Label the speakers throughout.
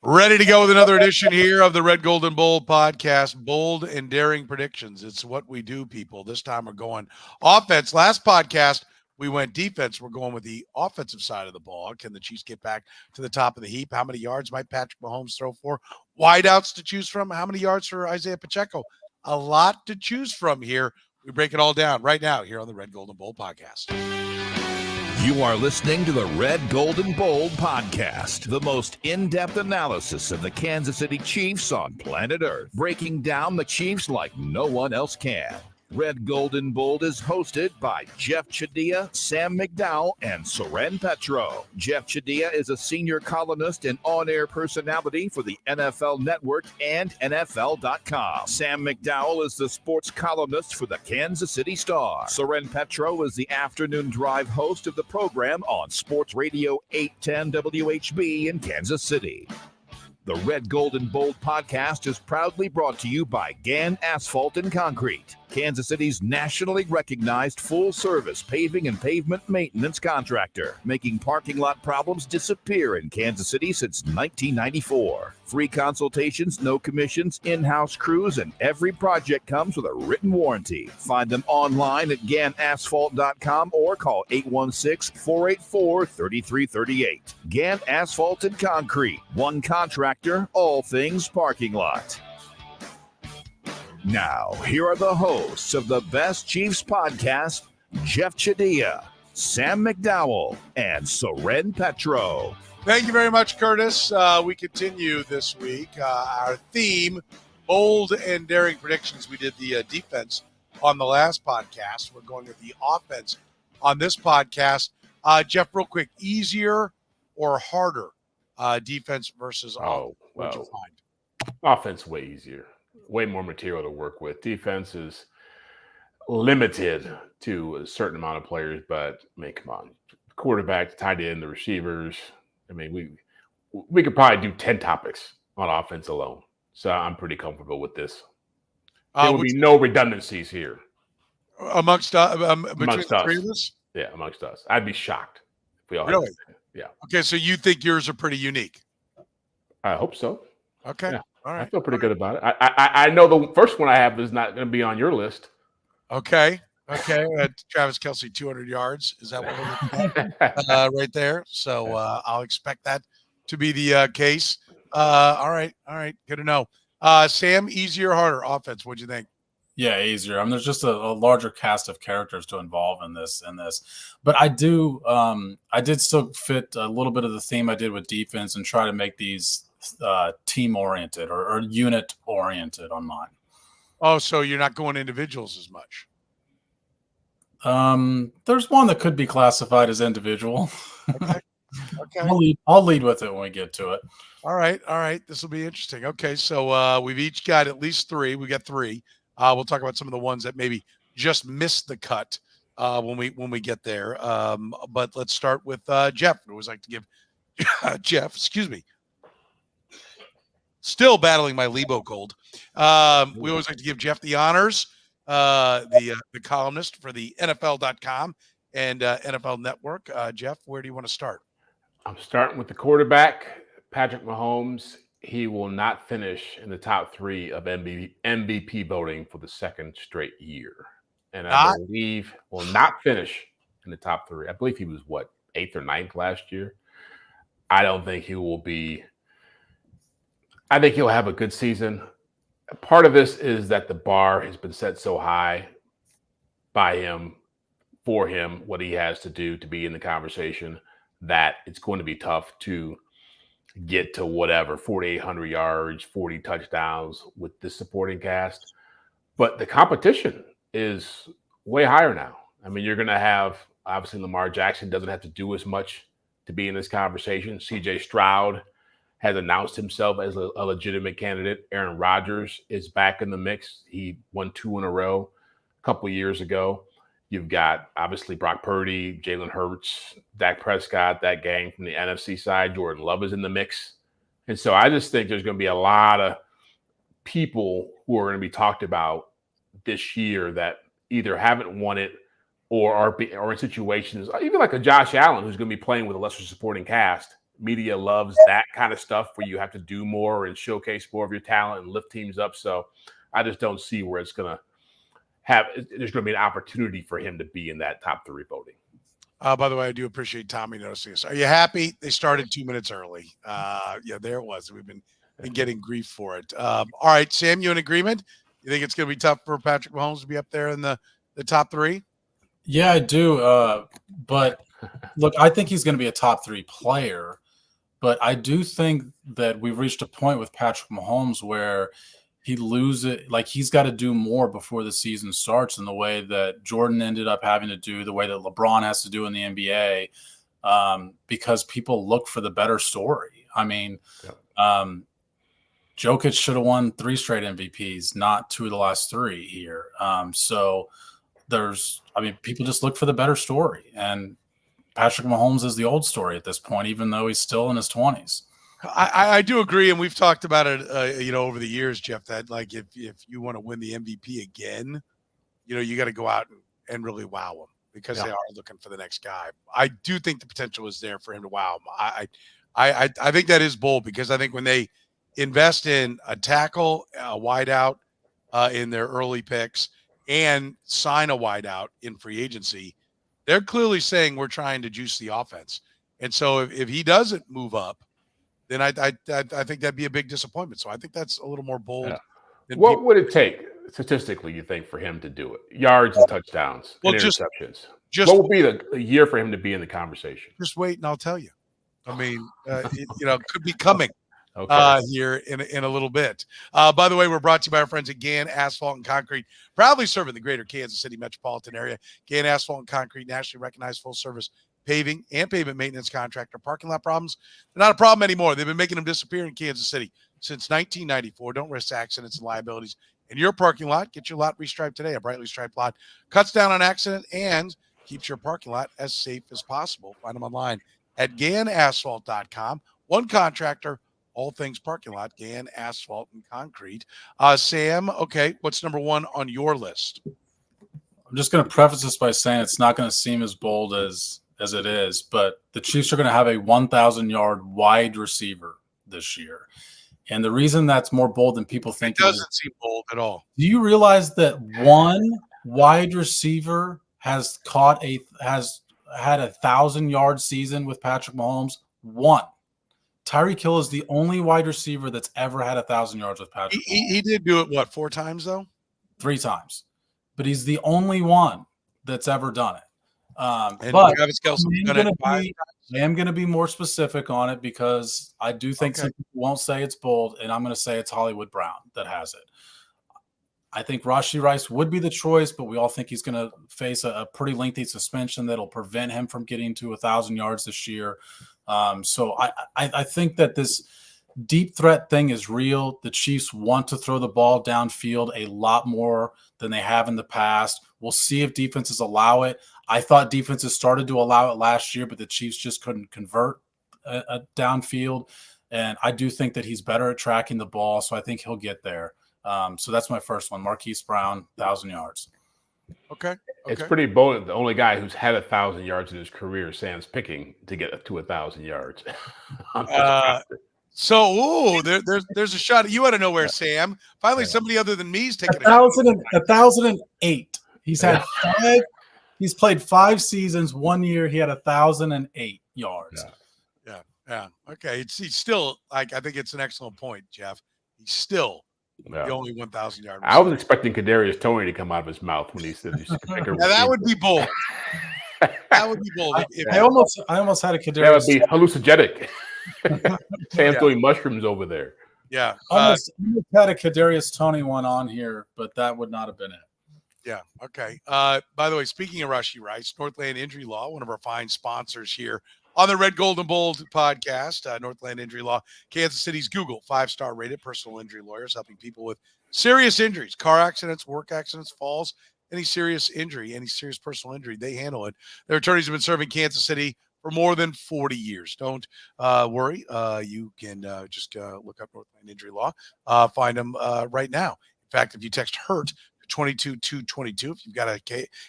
Speaker 1: Ready to go with another edition here of the Red Gold and Bold podcast. Bold and daring predictions. It's what we do, people. This time we're going offense. Last podcast, we went defense. We're going with the offensive side of the ball. Can the Chiefs get back to the top of the heap? How many yards might Patrick Mahomes throw for? Wideouts to choose from. How many yards for Isiah Pacheco? A lot to choose from here. We break it all down right now here on the Red Gold and Bold podcast.
Speaker 2: You are listening to the Red, Gold, and Bold podcast, the most in-depth analysis of the Kansas City Chiefs on planet Earth, breaking down the Chiefs like no one else can. Red, Gold, and Bold is hosted by Jeff Chadiha, Sam McDowell, and Soren Petro. Jeff Chadiha is a senior columnist and on-air personality for the NFL Network and NFL.com. Sam McDowell is the sports columnist for the Kansas City Star. Soren Petro is the afternoon drive host of the program on Sports Radio 810 WHB in Kansas City. The Red, Gold, and Bold podcast is proudly brought to you by Gann Asphalt and Concrete, Kansas City's nationally recognized full-service paving and pavement maintenance contractor, making parking lot problems disappear in Kansas City since 1994. Free consultations, no commissions, in-house crews, and every project comes with a written warranty. Find them online at GannAsphalt.com or call 816-484-3338. Gann Asphalt and Concrete, one contractor, all things parking lot. Now, here are the hosts of the Best Chiefs podcast, Jeff Chadiha, Sam McDowell, and Soren Petro.
Speaker 1: Thank you very much, Curtis. We continue this week. Our theme, bold and daring predictions. We did the defense on the last podcast. We're going with the offense on this podcast. Jeff, real quick, easier or harder defense versus offense? What'd you find?
Speaker 3: Offense way easier. Way more material to work with. Defense is limited to a certain amount of players, but I mean, come on. Quarterback, tight end, the receivers. I mean, we could probably do 10 topics on offense alone. So I'm pretty comfortable with this. There will be no redundancies here.
Speaker 1: Amongst between
Speaker 3: amongst
Speaker 1: the
Speaker 3: us.
Speaker 1: three of us?
Speaker 3: Yeah, amongst us. I'd be shocked if we all
Speaker 1: Really?
Speaker 3: had the same. Yeah.
Speaker 1: Okay, so you think yours are pretty unique?
Speaker 3: I hope so.
Speaker 1: Okay.
Speaker 3: Yeah.
Speaker 1: All right.
Speaker 3: I feel pretty good about it. I know the first one I have is not going to be on your list.
Speaker 1: Okay. Travis Kelce, 200 yards. Is that what we're looking at? Right there? So I'll expect that to be the case. All right. Good to know. Sam, easier or harder offense? What'd you think?
Speaker 4: Yeah, easier. I mean, there's just a larger cast of characters to involve in this. But I did still fit a little bit of the theme I did with defense and try to make these team-oriented or unit-oriented on mine.
Speaker 1: Oh, so you're not going individuals as much.
Speaker 4: There's one that could be classified as individual.
Speaker 1: Okay.
Speaker 4: I'll lead with it when we get to it.
Speaker 1: All right. This will be interesting. Okay, so we've each got at least three. We got three. We'll talk about some of the ones that maybe just missed the cut when we get there. But let's start with Jeff. I always like to give Jeff, excuse me. Still battling my Lebo cold. We always like to give Jeff the honors, the columnist for the NFL.com and NFL Network. Jeff, where do you want to start?
Speaker 3: I'm starting with the quarterback, Patrick Mahomes. He will not finish in the top three of MVP voting for the second straight year. And I believe will not finish in the top three. I believe he was, 8th or 9th last year. I don't think he will be. I think he'll have a good season. Part of this is that the bar has been set so high by him, for him, what he has to do to be in the conversation, that it's going to be tough to get to whatever, 4,800 yards, 40 touchdowns with this supporting cast. But the competition is way higher now. I mean, you're going to have, obviously, Lamar Jackson doesn't have to do as much to be in this conversation. C.J. Stroud has announced himself as a legitimate candidate. Aaron Rodgers is back in the mix. He won 2 in a row a couple of years ago. You've got, obviously, Brock Purdy, Jalen Hurts, Dak Prescott, that gang from the NFC side. Jordan Love is in the mix. And so I just think there's going to be a lot of people who are going to be talked about this year that either haven't won it or are in situations, even like a Josh Allen, who's going to be playing with a lesser supporting cast, media loves that kind of stuff where you have to do more and showcase more of your talent and lift teams up. So I just don't see where there's going to be an opportunity for him to be in that top 3 voting.
Speaker 1: By the way, I do appreciate Tommy noticing this. Are you happy? They started 2 minutes early. Yeah, there it was. We've been getting grief for it. All right, Sam, you in agreement? You think it's going to be tough for Patrick Mahomes to be up there in the top 3?
Speaker 4: Yeah, I do. But look, I think he's going to be a top 3 player. But I do think that we've reached a point with Patrick Mahomes where he loses, like he's got to do more before the season starts in the way that Jordan ended up having to do, the way that LeBron has to do in the NBA, because people look for the better story. I mean, Jokic should have won 3 straight MVPs, not 2 of the last 3 here. So people just look for the better story. And Patrick Mahomes is the old story at this point, even though he's still in his 20s.
Speaker 1: I do agree, and we've talked about it, over the years, Jeff. That like if you want to win the MVP again, you got to go out and really wow them because they are looking for the next guy. I do think the potential is there for him to wow them. I think that is bold because I think when they invest in a tackle, a wideout in their early picks, and sign a wideout in free agency, they're clearly saying we're trying to juice the offense. And so if he doesn't move up, then I think that'd be a big disappointment. So I think that's a little more bold.
Speaker 3: Yeah. What would it take statistically, you think, for him to do it? Yards and touchdowns and interceptions. What would be the year for him to be in the conversation?
Speaker 1: Just wait and I'll tell you. I mean, it could be coming here in a little bit. By the way, we're brought to you by our friends at Gann Asphalt and Concrete, proudly serving the greater Kansas City metropolitan area. Gann Asphalt and Concrete, nationally recognized full-service paving and pavement maintenance contractor. Parking lot problems, they're not a problem anymore. They've been making them disappear in Kansas City since 1994. Don't risk accidents and liabilities in your parking lot. Get your lot restriped today. A brightly striped lot cuts down on accident and keeps your parking lot as safe as possible. Find them online at GannAsphalt.com. One contractor, all things parking lot, Gann Asphalt and Concrete. Sam, okay, what's number 1 on your list?
Speaker 4: I'm just going to preface this by saying it's not going to seem as bold as it is, but the Chiefs are going to have a 1,000-yard wide receiver this year. And the reason that's more bold than people think
Speaker 1: it doesn't seem bold at all.
Speaker 4: Do you realize that one wide receiver has had a 1,000-yard season with Patrick Mahomes? One. Tyreek Hill is the only wide receiver that's ever had 1,000 yards with Patrick Mahomes.
Speaker 1: He did do it, 4 times, though?
Speaker 4: 3 times. But he's the only one that's ever done it.
Speaker 1: But I
Speaker 4: am going to be more specific on it because I do think some people won't say it's bold, and I'm going to say it's Hollywood Brown that has it. I think Rashee Rice would be the choice, but we all think he's going to face a pretty lengthy suspension that'll prevent him from getting to 1,000 yards this year. So I think that this deep threat thing is real. The Chiefs want to throw the ball downfield a lot more than they have in the past. We'll see if defenses allow it. I thought defenses started to allow it last year, but the Chiefs just couldn't convert a downfield. And I do think that he's better at tracking the ball, so I think he'll get there. So that's my first one, Marquise Brown, 1,000 yards.
Speaker 1: Okay.
Speaker 3: It's pretty bold. The only guy who's had 1,000 yards in his career, Sam's picking to get to 1,000 yards.
Speaker 1: There's a shot. You out of nowhere, Sam. Finally, somebody other than me is taking
Speaker 4: 1,008. He's had 5. He's played 5 seasons. 1 year, he had 1,008 yards.
Speaker 1: Yeah. Okay. He's still I think it's an excellent point, Jeff. He's still the only 1,000-yard receiver.
Speaker 3: I was expecting Kadarius Toney to come out of his mouth when he said he's pick a
Speaker 1: that would be bold. That would be bold.
Speaker 4: I almost had a Kadarius.
Speaker 3: That would be hallucinogenic. Sam's doing mushrooms over there.
Speaker 1: Yeah.
Speaker 4: Almost had a Kadarius Toney one on here, but that would not have been it.
Speaker 1: Yeah. Okay. By the way, speaking of Rashee Rice, Northland Injury Law, one of our fine sponsors here on the Red, Gold, and Bold podcast, Northland Injury Law, Kansas City's Google 5-star rated personal injury lawyers, helping people with serious injuries, car accidents, work accidents, falls, any serious injury, any serious personal injury. They handle it. Their attorneys have been serving Kansas City for more than 40 years. Don't worry. You can just look up Northland Injury Law. Find them right now. In fact, if you text HURT to 22222, if you've got a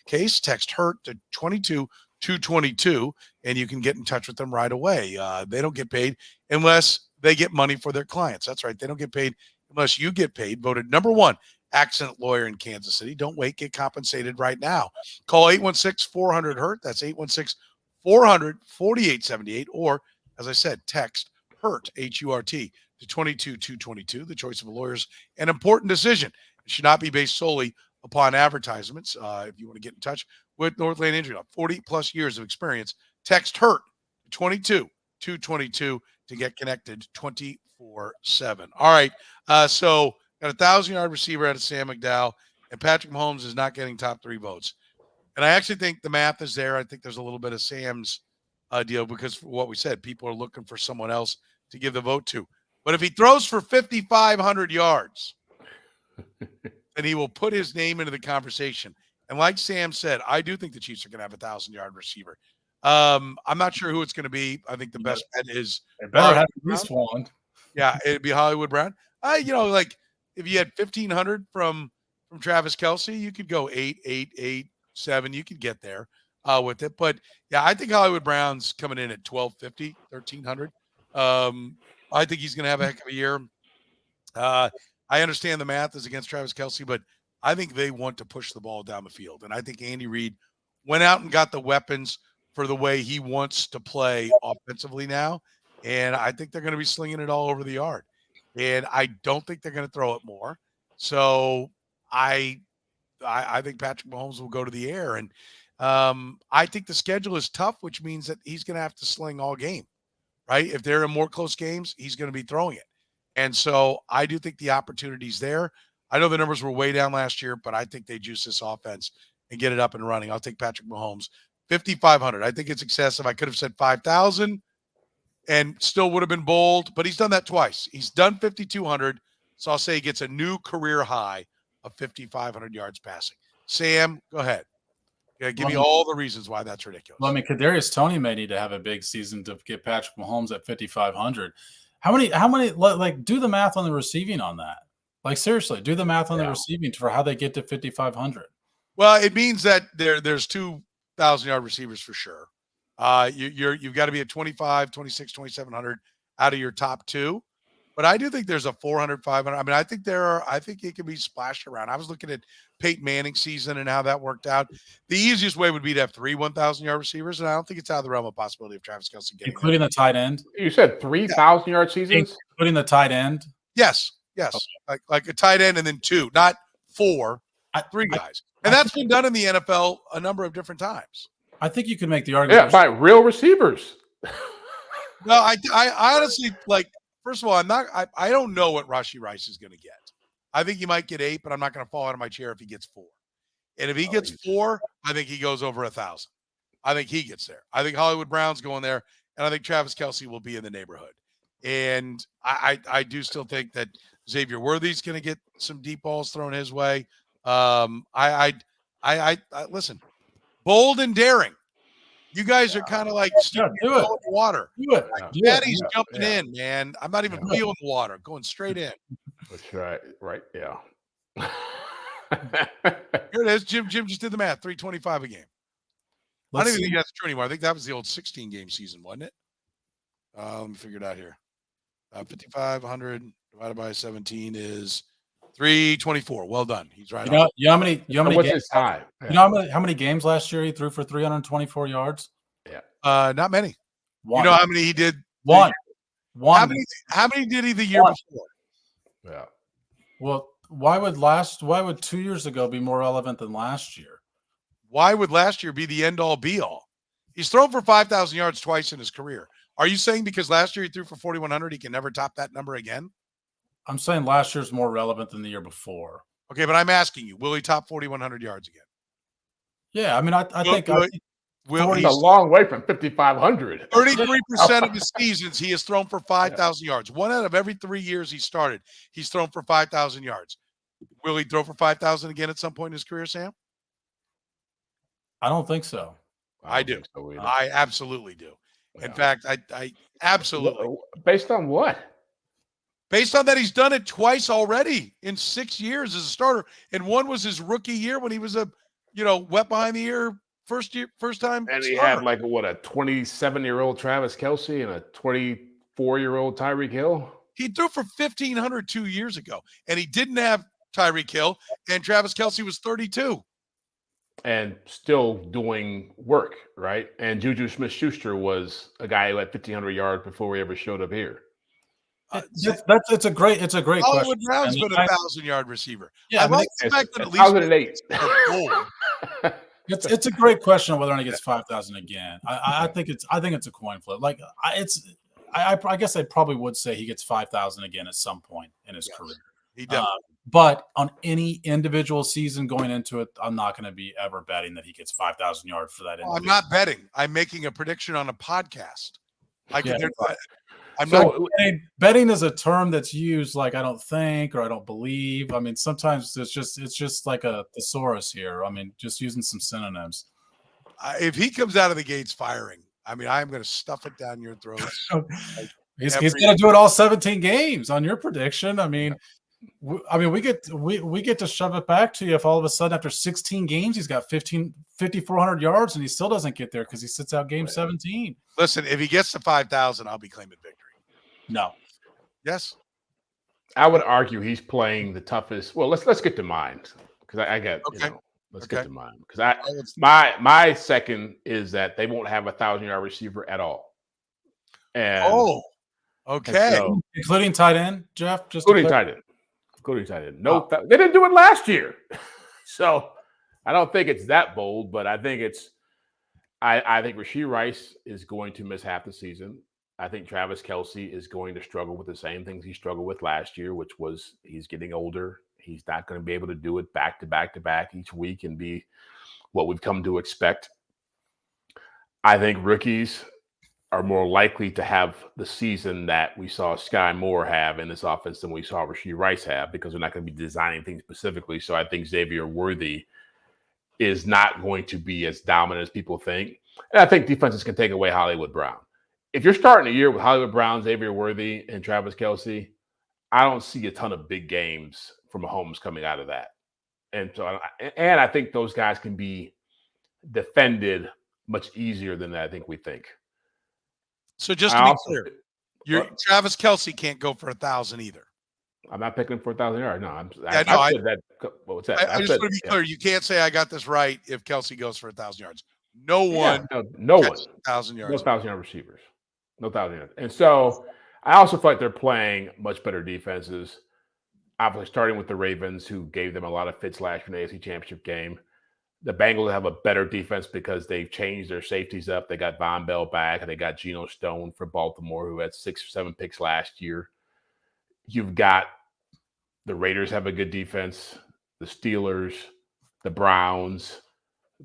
Speaker 1: case, text HURT to 22222. 222, and you can get in touch with them right away. They don't get paid unless they get money for their clients. That's right. They don't get paid unless you get paid. Voted number one accident lawyer in Kansas City. Don't wait. Get compensated right now. Call 816-400-HURT. That's 816-400-4878. Or, as I said, text HURT, H-U-R-T, to 22222. The choice of a lawyer is an important decision. It should not be based solely upon advertisements. If you want to get in touch with Northland Injury Law, 40-plus years of experience, text HURT to 22222 to get connected 24/7. All right, so got a 1,000-yard receiver out of Sam McDowell, and Patrick Mahomes is not getting top 3 votes. And I actually think the math is there. I think there's a little bit of Sam's deal because for what we said, people are looking for someone else to give the vote to. But if he throws for 5,500 yards, then he will put his name into the conversation. And like Sam said, I do think the Chiefs are going to have a 1,000-yard receiver. I'm not sure who it's going to be. I think the best bet is
Speaker 4: they better have at least one.
Speaker 1: Yeah, it'd be Hollywood Brown. Like if you had 1,500 from Travis Kelce, you could go 8, 8, 8, 7. You could get there with it. But yeah, I think Hollywood Brown's coming in at 1,250, 1,300. I think he's going to have a heck of a year. I understand the math is against Travis Kelce, but I think they want to push the ball down the field. And I think Andy Reid went out and got the weapons for the way he wants to play offensively now. And I think they're going to be slinging it all over the yard. And I don't think they're going to throw it more. So I think Patrick Mahomes will go to the air. And I think the schedule is tough, which means that he's going to have to sling all game, right? If they're in more close games, he's going to be throwing it. And so I do think the opportunity's there. I know the numbers were way down last year, but I think they juice this offense and get it up and running. I'll take Patrick Mahomes, 5,500. I think it's excessive. I could have said 5,000 and still would have been bold, but he's done that twice. He's done 5,200, so I'll say he gets a new career high of 5,500 yards passing. Sam, go ahead. Yeah, give me all the reasons why that's ridiculous.
Speaker 4: Well, I mean, Kadarius Toney may need to have a big season to get Patrick Mahomes at 5,500. How many? Like, do the math on the receiving on that. Like, seriously, do the math on the receiving for how they get to 5,500.
Speaker 1: Well, it means that there's 2,000-yard receivers for sure. You've got to be at 25, 26, 2,700 out of your top 2. But I do think there's a 400, 500. I mean, I think it can be splashed around. I was looking at Peyton Manning's season and how that worked out. The easiest way would be to have 3 1,000-yard receivers, and I don't think it's out of the realm of possibility of Travis Kelce getting
Speaker 4: including the tight end.
Speaker 3: You said 3,000-yard seasons?
Speaker 4: Including the tight end?
Speaker 1: Yes. Okay. Like a tight end and then 2, not 4, 3 guys. And that's been done in the NFL a number of different times.
Speaker 4: I think you could make the argument.
Speaker 3: Yeah, by real receivers.
Speaker 1: No, I honestly, like, first of all, I don't know what Rashee Rice is going to get. I think he might get 8, but I'm not going to fall out of my chair if he gets 4. And if he gets 4, I think he goes over 1,000. I think he gets there. I think Hollywood Brown's going there, and I think Travis Kelce will be in the neighborhood. And I do still think that Xavier Worthy's going to get some deep balls thrown his way. Listen, bold and daring. You guys are kind of like
Speaker 4: do it.
Speaker 1: The water.
Speaker 4: Do it.
Speaker 1: Daddy's jumping in, man. I'm not even feeling the water. Going straight in.
Speaker 3: That's right. Right. Yeah.
Speaker 1: Here it is. Jim just did the math. 325 a game. I don't even think that's true anymore. I think that was the old 16-game season, wasn't it? Let me figure it out here. 5,500 divided by 17 is 324. Well done. He's right.
Speaker 3: What's
Speaker 1: games,
Speaker 3: his time?
Speaker 4: You know how many games last year he threw for 324 yards?
Speaker 1: Yeah. Not many.
Speaker 4: One.
Speaker 1: You know how many he did?
Speaker 4: One.
Speaker 1: How many did he the year before?
Speaker 3: Yeah.
Speaker 4: Well, why would 2 years ago be more relevant than last year?
Speaker 1: Why would last year be the end all be all? He's thrown for 5,000 yards twice in his career. Are you saying because last year he threw for 4,100, he can never top that number again?
Speaker 4: I'm saying last year's more relevant than the year before.
Speaker 1: Okay, but I'm asking you, will he top 4,100 yards again?
Speaker 4: Yeah, I mean, I think
Speaker 3: he's a long way from 5,500.
Speaker 1: 33% of his seasons, he has thrown for 5,000 yards. 1 out of every 3 years he started, he's thrown for 5,000 yards. Will he throw for 5,000 again at some point in his career, Sam?
Speaker 4: I don't think so.
Speaker 1: I do. So I absolutely do. In fact, I absolutely.
Speaker 3: Based on what?
Speaker 1: Based on that, he's done it twice already in 6 years as a starter. And one was his rookie year when he was a, wet behind the ear first time
Speaker 3: And he
Speaker 1: starter.
Speaker 3: had like a 27-year-old Travis Kelce and a 24-year-old Tyreek Hill.
Speaker 1: He threw for 1,500 2 years ago, and he didn't have Tyreek Hill, and Travis Kelce was 32.
Speaker 3: And still doing work, right? And Juju Smith-Schuster was a guy who had 1,500 yards before he ever showed up here.
Speaker 4: It's a great
Speaker 1: Hollywood
Speaker 4: question.
Speaker 1: Brown's been a 1,000-yard receiver.
Speaker 4: Yeah,
Speaker 1: I like the fact that at least
Speaker 3: 1,008.
Speaker 4: It's a great question whether or not he gets 5,000 again. I think it's a coin flip. Like I guess I probably would say he gets 5,000 again at some point in his career.
Speaker 1: He definitely.
Speaker 4: But on any individual season going into it, I'm not going to be ever betting that he gets 5,000 yards for that.
Speaker 1: Well, I'm not betting. I'm making a prediction on a podcast.
Speaker 4: Betting is a term that's used like I don't think or I don't believe. I mean, sometimes it's just like a thesaurus here. I mean, just using some synonyms.
Speaker 1: If he comes out of the gates firing, I mean, I'm going to stuff it down your throat.
Speaker 4: He's going to do it all 17 games on your prediction. I mean, we get to shove it back to you if all of a sudden after 16 games he's got 5,400 yards and he still doesn't get there because he sits out game 17.
Speaker 1: Listen, if he gets to 5,000, I'll be claiming victory.
Speaker 4: No. Yes.
Speaker 3: I would argue he's playing the toughest. Well, let's get to mine because I get let's get to mine because my second is that they won't have a 1,000-yard receiver at all. And
Speaker 1: so,
Speaker 4: including tight end, Jeff.
Speaker 3: Including tight end. No, they didn't do it last year, so I don't think it's that bold. But I think it's. I think Rashee Rice is going to miss half the season. I think Travis Kelce is going to struggle with the same things he struggled with last year, which was he's getting older. He's not going to be able to do it back to back to back each week and be what we've come to expect. I think rookies are more likely to have the season that we saw Sky Moore have in this offense than we saw Rashee Rice have because they're not going to be designing things specifically. So I think Xavier Worthy is not going to be as dominant as people think. And I think defenses can take away Hollywood Brown. If you're starting a year with Hollywood Brown, Xavier Worthy, and Travis Kelce, I don't see a ton of big games from Mahomes coming out of that. And so, and I think those guys can be defended much easier than I think we think.
Speaker 1: So just to be clear, Travis Kelce can't go for 1,000 either.
Speaker 3: I'm not picking for 1,000 yards. No,
Speaker 1: I said
Speaker 3: that. What's that?
Speaker 1: I just want to be clear. You can't say I got this right if Kelce goes for 1,000 yards. No one. 1,000 yards.
Speaker 3: No 1,000-yard receivers. No 1,000 yards. And so I also feel like they're playing much better defenses. Obviously, starting with the Ravens, who gave them a lot of fits last year in the AFC Championship game. The Bengals have a better defense because they've changed their safeties up. They got Von Bell back, and they got Geno Stone for Baltimore, who had 6 or 7 picks last year. You've got the Raiders have a good defense. The Steelers, the Browns,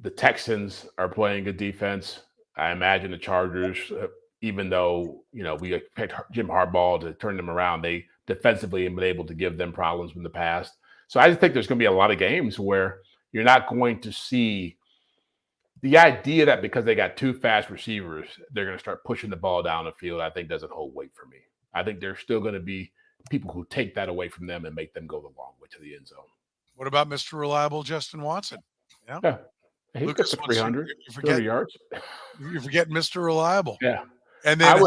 Speaker 3: the Texans are playing good defense. I imagine the Chargers, even though, we expect Jim Harbaugh to turn them around, they defensively have been able to give them problems in the past. So I just think there's going to be a lot of games where you're not going to see the idea that because they got 2 fast receivers, they're going to start pushing the ball down the field. I think doesn't hold weight for me. I think there's still going to be people who take that away from them and make them go the long way to the end zone.
Speaker 1: What about Mr. Reliable Justin Watson?
Speaker 3: Yeah. He gets 300, 30 yards.
Speaker 1: You're forgetting Mr. Reliable.
Speaker 3: Yeah.
Speaker 1: And then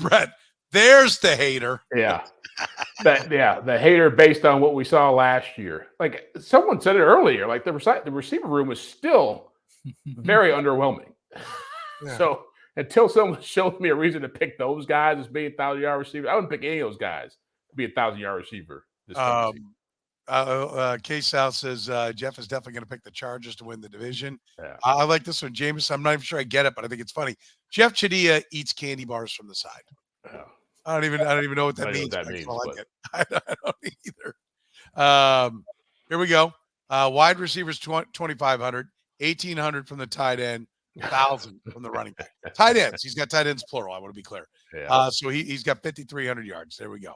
Speaker 1: Brett, there's the hater.
Speaker 3: Yeah. The hater based on what we saw last year. Like someone said it earlier, like the receiver room was still very underwhelming. Yeah. So until someone shows me a reason to pick those guys as being 1,000-yard receivers, I wouldn't pick any of those guys to be a 1,000-yard receiver.
Speaker 1: K-South says Jeff is definitely going to pick the Chargers to win the division.
Speaker 3: Yeah.
Speaker 1: I like this one, Jameis. I'm not even sure I get it, but I think it's funny. Jeff Chadiha eats candy bars from the side.
Speaker 3: Yeah.
Speaker 1: I don't even know what that means.
Speaker 3: I like
Speaker 1: it. I don't either. Here we go. Wide receivers 2,500, 1,800 from the tight end, 1,000 from the running back. Tight ends. He's got tight ends plural. I want to be clear.
Speaker 3: Yeah.
Speaker 1: So he's got 5,300 yards. There we go.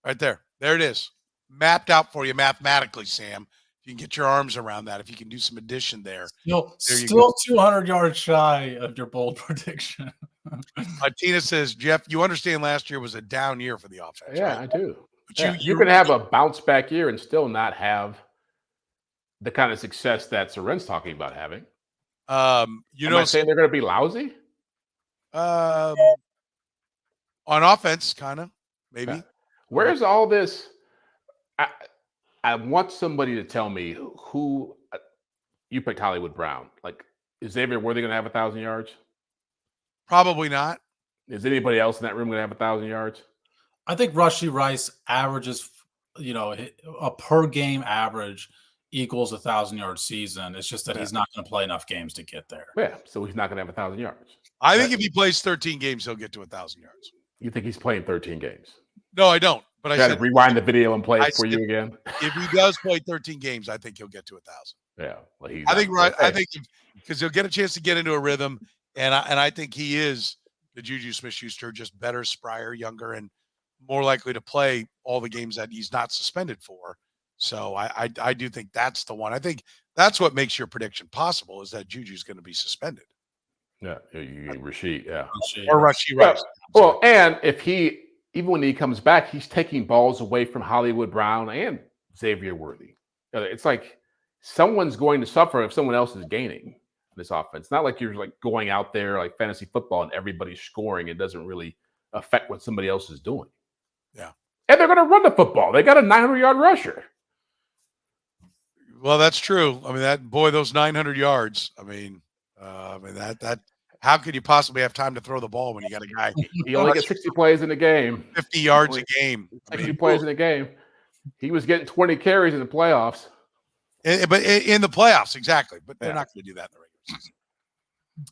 Speaker 1: Right there. There it is. Mapped out for you mathematically, Sam. If you can get your arms around that, if you can do some addition there.
Speaker 4: Still 200 yards shy of your bold prediction.
Speaker 1: Tina says, Jeff, you understand last year was a down year for the offense.
Speaker 3: Yeah,
Speaker 1: right?
Speaker 3: I do.
Speaker 1: But
Speaker 3: you can have a bounce back year and still not have the kind of success that Soren's talking about having. Am I saying they're going to be lousy?
Speaker 1: On offense, kind of, maybe.
Speaker 3: Yeah. Where's all this? I want somebody to tell me who you picked Hollywood Brown. Like, is Xavier Worthy going to have 1,000 yards?
Speaker 1: Probably not.
Speaker 3: Is anybody else in that room going to have 1,000 yards?
Speaker 4: I think Rashee Rice averages, a per game average equals 1,000-yard season. It's just that he's not going to play enough games to get there.
Speaker 3: Yeah, so he's not going to have 1,000 yards.
Speaker 1: I think if he plays 13 games, he'll get to 1,000 yards.
Speaker 3: You think he's playing 13 games?
Speaker 1: No, I don't. But I said
Speaker 3: rewind the video and play it for you again.
Speaker 1: If he does play 13 games, I think he'll get to 1,000.
Speaker 3: Yeah, well,
Speaker 1: I think because he'll get a chance to get into a rhythm, and I think he is the Juju Smith-Schuster, just better, sprier, younger, and more likely to play all the games that he's not suspended for. So I do think that's the one. I think that's what makes your prediction possible, is that Juju's going to be suspended.
Speaker 3: Yeah, Rashee, yeah.
Speaker 1: Or Rashee Rice.
Speaker 3: Well, and even when he comes back, he's taking balls away from Hollywood Brown and Xavier Worthy. It's like someone's going to suffer if someone else is gaining in this offense. It's not like you're like going out there like fantasy football and everybody's scoring. It doesn't really affect what somebody else is doing.
Speaker 1: Yeah.
Speaker 3: And they're going to run the football. They got a 900-yard rusher.
Speaker 1: Well, that's true. I mean, those 900 yards. I mean, that how could you possibly have time to throw the ball when you got a guy?
Speaker 3: He only gets 60 plays in the game.
Speaker 1: 50 yards a game.
Speaker 3: 60 plays in the game. He was getting 20 carries in the playoffs.
Speaker 1: But in the playoffs, exactly. But they're not going to do that in the regular season.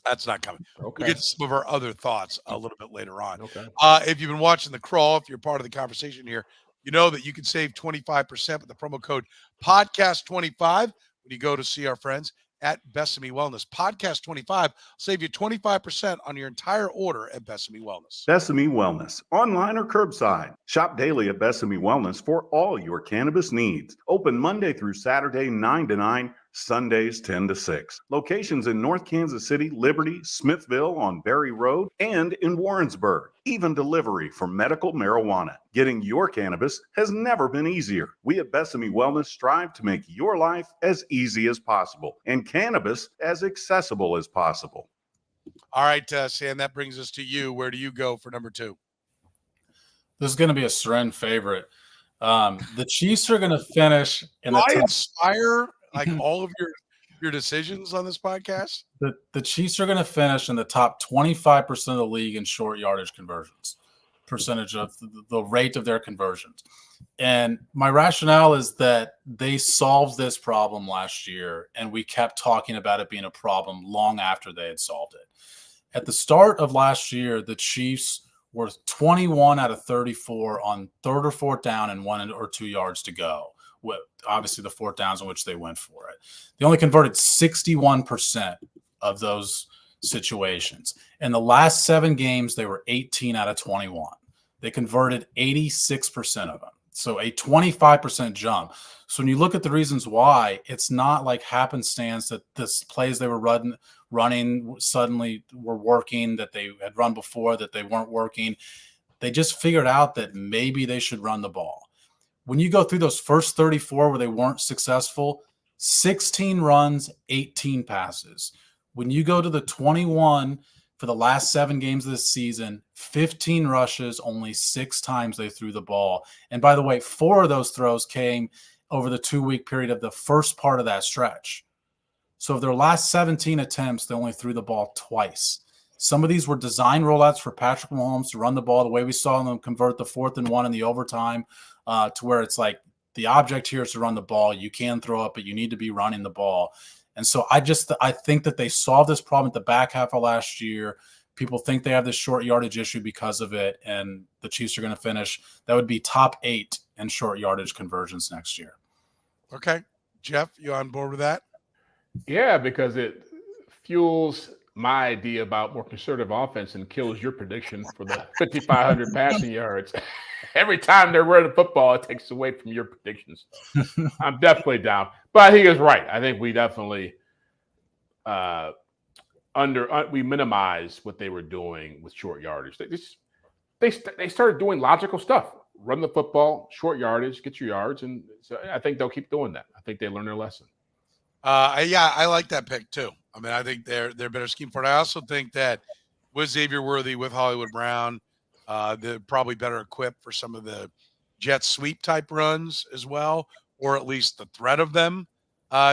Speaker 1: That's not coming.
Speaker 3: Okay.
Speaker 1: We'll get to some of our other thoughts a little bit later on.
Speaker 3: Okay.
Speaker 1: If you've been watching the crawl, if you're part of the conversation here, you know that you can save 25% with the promo code podcast25 when you go to see our friends at Besame Wellness. Podcast 25 save you 25% on your entire order at Besame Wellness.
Speaker 5: Besame Wellness, online or curbside. Shop daily at Besame Wellness for all your cannabis needs. Open Monday through Saturday, 9 to 9, Sundays 10 to 6. Locations in North Kansas City, Liberty, Smithville on Berry Road, and in Warrensburg. Even delivery for medical marijuana. Getting your cannabis has never been easier. We at Besame Wellness strive to make your life as easy as possible and cannabis as accessible as possible.
Speaker 1: All right, Sam, that brings us to you. Where do you go for number 2?
Speaker 4: This is going to be a Soren favorite. The Chiefs are going to finish in
Speaker 1: the top. Inspire like all of your decisions on this podcast.
Speaker 4: The Chiefs are going to finish in the top 25% of the league in short yardage conversions, percentage of the rate of their conversions. And my rationale is that they solved this problem last year, and we kept talking about it being a problem long after they had solved it. At the start of last year, the Chiefs were 21 out of 34 on third or fourth down and 1 or 2 yards to go. With obviously the fourth downs in which they went for it. They only converted 61% of those situations. In the last 7 games, they were 18 out of 21. They converted 86% of them. So a 25% jump. So when you look at the reasons why, it's not like happenstance that this plays they were running suddenly were working, that they had run before, that they weren't working. They just figured out that maybe they should run the ball. When you go through those first 34 where they weren't successful, 16 runs, 18 passes. When you go to the 21 for the last 7 games of the season, 15 rushes, only 6 times they threw the ball. And by the way, 4 of those throws came over the 2-week period of the first part of that stretch. So of their last 17 attempts, they only threw the ball twice. Some of these were design rollouts for Patrick Mahomes to run the ball the way we saw them convert the 4th and 1 in the overtime. To where it's like the object here is to run the ball. You can throw it, but you need to be running the ball. And so I think that they solved this problem at the back half of last year. People think they have this short yardage issue because of it, and the Chiefs are going to finish. That would be top 8 in short yardage conversions next year.
Speaker 1: Okay. Jeff, you on board with that?
Speaker 3: Yeah, because it fuels my idea about more conservative offense and kills your prediction for the 5,500 passing yards. Every time they're running the football, it takes away from your predictions. I'm definitely down. But I think it's right. I think we definitely we minimize what they were doing with short yardage. They started doing logical stuff. Run the football, short yardage, get your yards. And so I think they'll keep doing that. I think they learned their lesson.
Speaker 1: Yeah, I like that pick too. I mean, I think they're better scheme for it. I also think that with Xavier Worthy, with Hollywood Brown, they're probably better equipped for some of the jet sweep type runs as well, or at least the threat of them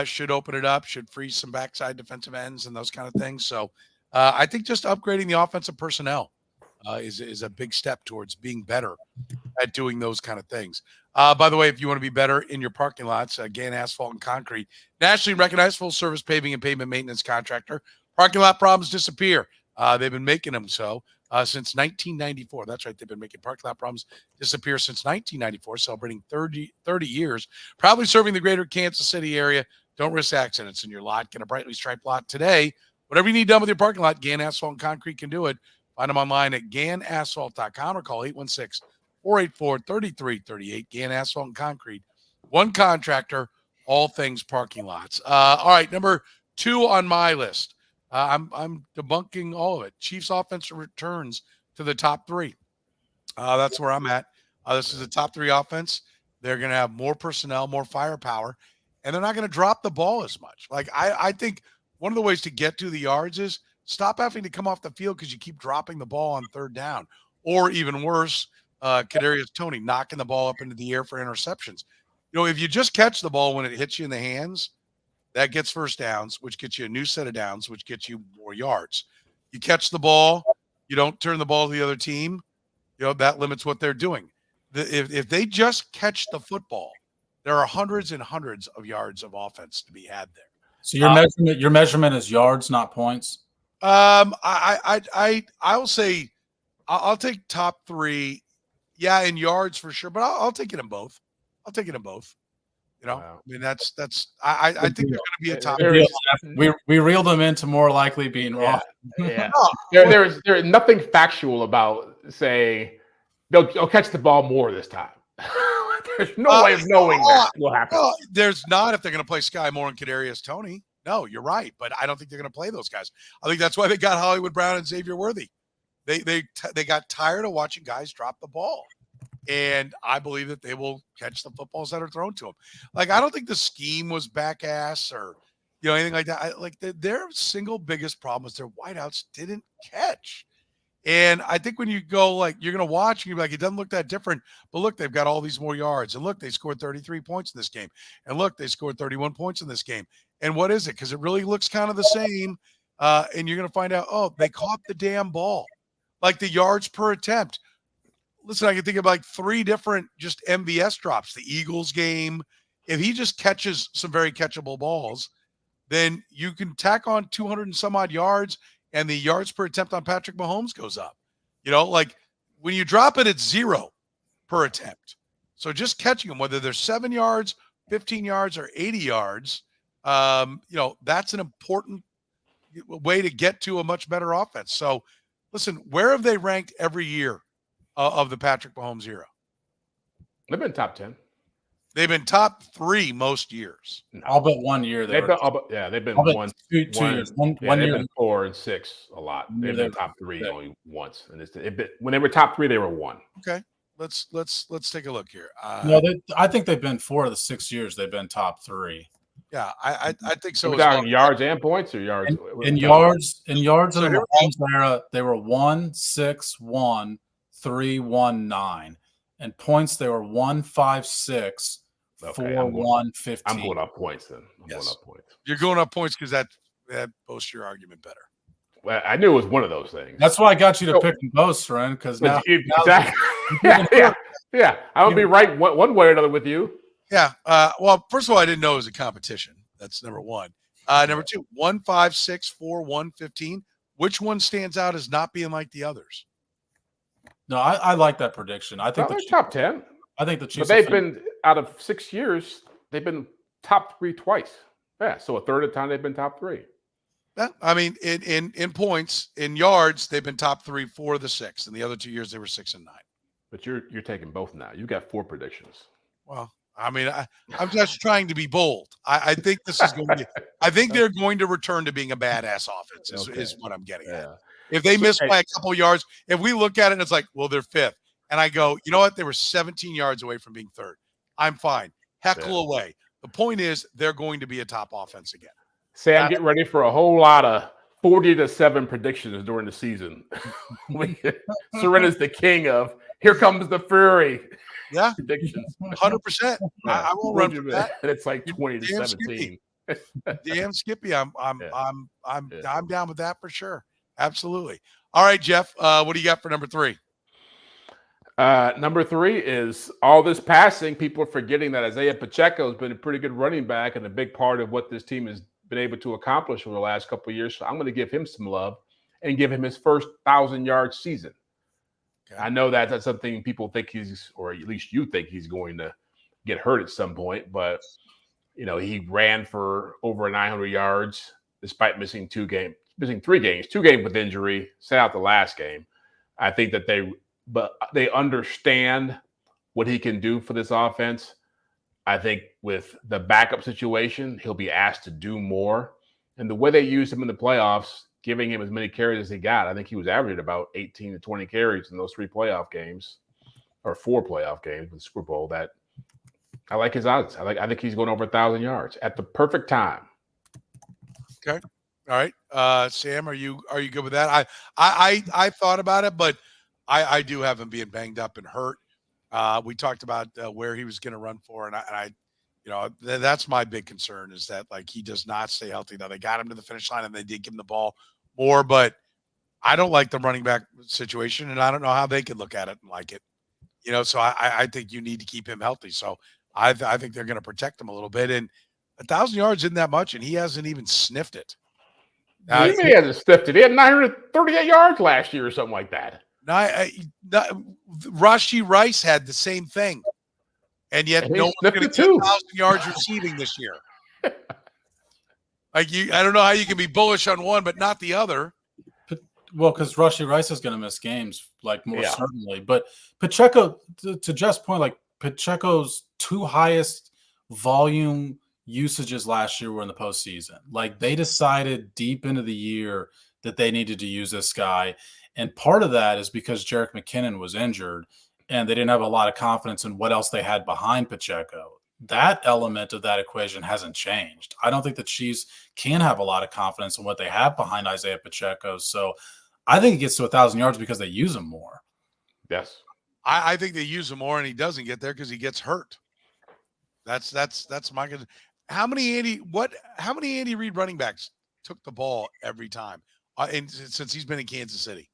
Speaker 1: should open it up, should freeze some backside defensive ends and those kind of things. So I think just upgrading the offensive personnel is a big step towards being better at doing those kind of things. By the way, if you want to be better in your parking lots, Gann Asphalt and Concrete, nationally recognized full-service paving and pavement maintenance contractor. Parking lot problems disappear. They've been making them so since 1994. That's right. They've been making parking lot problems disappear since 1994, celebrating 30 years. Proudly serving the greater Kansas City area. Don't risk accidents in your lot. Get a brightly striped lot today. Whatever you need done with your parking lot, Gann Asphalt and Concrete can do it. Find them online at GannAsphalt.com or call 816-484-3338. Gann Asphalt and Concrete. One contractor, all things parking lots. All right, number 2 on my list. I'm debunking all of it. Chiefs offense returns to the top 3. That's where I'm at. This is a top 3 offense. They're going to have more personnel, more firepower, and they're not going to drop the ball as much. Like I think one of the ways to get to the yards is stop having to come off the field because you keep dropping the ball on third down, or even worse, Kadarius Toney knocking the ball up into the air for interceptions. You know, if you just catch the ball when it hits you in the hands, that gets first downs, which gets you a new set of downs, which gets you more yards. You catch the ball, you don't turn the ball to the other team, you know, that limits what they're doing. If they just catch the football, there are hundreds and hundreds of yards of offense to be had there.
Speaker 4: So your measurement is yards, not points.
Speaker 1: I will say I'll take top 3. Yeah, in yards for sure, but I'll take it in both. I'll take it in both. You know, wow. I mean, that's I think there's going to be a top.
Speaker 4: We reeled them into more likely being wrong.
Speaker 3: Yeah. There's nothing factual about saying they'll catch the ball more this time. There's no way of knowing that will happen.
Speaker 1: No, there's not if they're going to play Sky Moore and Kadarius Toney. No, you're right, but I don't think they're going to play those guys. I think that's why they got Hollywood Brown and Xavier Worthy. They got tired of watching guys drop the ball. And I believe that they will catch the footballs that are thrown to them. Like, I don't think the scheme was back ass or, you know, anything like that. Their single biggest problem is their wideouts didn't catch. And I think when you go, like, you're going to watch and you're like, it doesn't look that different. But look, they've got all these more yards. And look, they scored 33 points in this game. And look, they scored 31 points in this game. And what is it? Because it really looks kind of the same. And you're going to find out, oh, they caught the damn ball. Like the yards per attempt. Listen, I can think of like 3 different just MVS drops. The Eagles game, if he just catches some very catchable balls, then you can tack on 200 and some odd yards, and the yards per attempt on Patrick Mahomes goes up. You know, like when you drop it, it's 0 per attempt. So just catching them, whether they're 7 yards, 15 yards, or 80 yards, you know, that's an important way to get to a much better offense. So listen, where have they ranked every year of the Patrick Mahomes era?
Speaker 3: They've been top 10.
Speaker 1: They've been top 3 most years.
Speaker 4: All but 1 year.
Speaker 3: They've been one,
Speaker 4: two years. One
Speaker 3: they've
Speaker 4: year.
Speaker 3: Been 4 and 6 a lot. They've been top 3 only once, and when they were top 3, they were 1.
Speaker 1: Okay, let's take a look here.
Speaker 4: I think they've been 4 of the 6 years. They've been top 3.
Speaker 1: Yeah, I think so.
Speaker 3: Talking yards and points, or yards
Speaker 4: in yards in the Mahomes era, they were 1-6-1. 3-1-9, and points they were 1-5-6, 4-1-15.
Speaker 3: I'm going up points then.
Speaker 1: You're going up points because that boasts your argument better.
Speaker 3: Well, I knew it was one of those things.
Speaker 4: That's why I got you to pick and boast, friend. Because now,
Speaker 3: exactly. Yeah. I would be right one way or another with you.
Speaker 1: Yeah. Well, first of all, I didn't know it was a competition. That's number 1. Number 2, 1-5-6, 4-1-15. Which one stands out as not being like the others?
Speaker 4: No, I like that prediction. I think
Speaker 3: they're top 10.
Speaker 4: I think the Chiefs.
Speaker 3: But they've been out of 6 years. They've been top 3 twice. Yeah, so a third of the time they've been top 3.
Speaker 1: Yeah, I mean, in points, in yards, they've been top 3 4 of the 6, and the other 2 years they were 6 and 9.
Speaker 3: But you're taking both now. You got 4 predictions.
Speaker 1: Well, I mean, I'm just trying to be bold. I think this is going to be. I think they're going to return to being a badass offense. Is what I'm getting at. If they miss by a couple yards, if we look at it and it's like, well, they're 5th, and I go, you know what? They were 17 yards away from being 3rd. I'm fine. Heckle away. The point is, they're going to be a top offense again.
Speaker 3: Sam, get ready for a whole lot of 40-7 predictions during the season. Soren is the king of here comes the Fury.
Speaker 1: Yeah,
Speaker 3: predictions.
Speaker 1: 100%. I won't run from that.
Speaker 3: And it's like 20-17.
Speaker 1: Damn Skippy, I'm down with that for sure. Absolutely. All right, Jeff. What do you got for number 3?
Speaker 3: Number 3 is all this passing. People are forgetting that Isiah Pacheco has been a pretty good running back and a big part of what this team has been able to accomplish over the last couple of years. So I'm going to give him some love and give him his first 1,000-yard season. Okay. I know that's something people think he's, or at least you think he's going to get hurt at some point, but he ran for over 900 yards despite missing 3 games, 2 games with injury, sat out the last game. I think that they understand what he can do for this offense. I think with the backup situation, he'll be asked to do more. And the way they used him in the playoffs, giving him as many carries as he got, I think he was averaging about 18 to 20 carries in those 3 playoff games, or 4 playoff games with the Super Bowl. That I like his odds. I think he's going over 1,000 yards at the perfect time.
Speaker 1: Okay. All right. Sam, are you good with that? I thought about it, but I do have him being banged up and hurt. We talked about where he was going to run for, and I that's my big concern is that he does not stay healthy. Now they got him to the finish line and they did give him the ball more, but I don't like the running back situation, and I don't know how they could look at it and like it. So I think you need to keep him healthy. So I think they're going to protect him a little bit, and 1,000 yards isn't that much, and he hasn't even sniffed it.
Speaker 3: He hasn't sniffed it. He had 938 yards last year or something like that.
Speaker 1: Rashee Rice had the same thing, and yet no one's going to get 1,000 yards receiving this year. I don't know how you can be bullish on one but not the other.
Speaker 4: Well, because Rashee Rice is going to miss games, certainly. But Pacheco, to Jeff's point, Pacheco's 2 highest volume usages last year were in the postseason. They decided deep into the year that they needed to use this guy. And part of that is because Jerick McKinnon was injured and they didn't have a lot of confidence in what else they had behind Pacheco. That element of that equation hasn't changed. I don't think the Chiefs can have a lot of confidence in what they have behind Isiah Pacheco. So I think he gets to 1,000 yards because they use him more.
Speaker 3: Yes.
Speaker 1: I think they use him more and he doesn't get there because he gets hurt. That's my concern. How many Andy Reid running backs took the ball every time since he's been in Kansas City?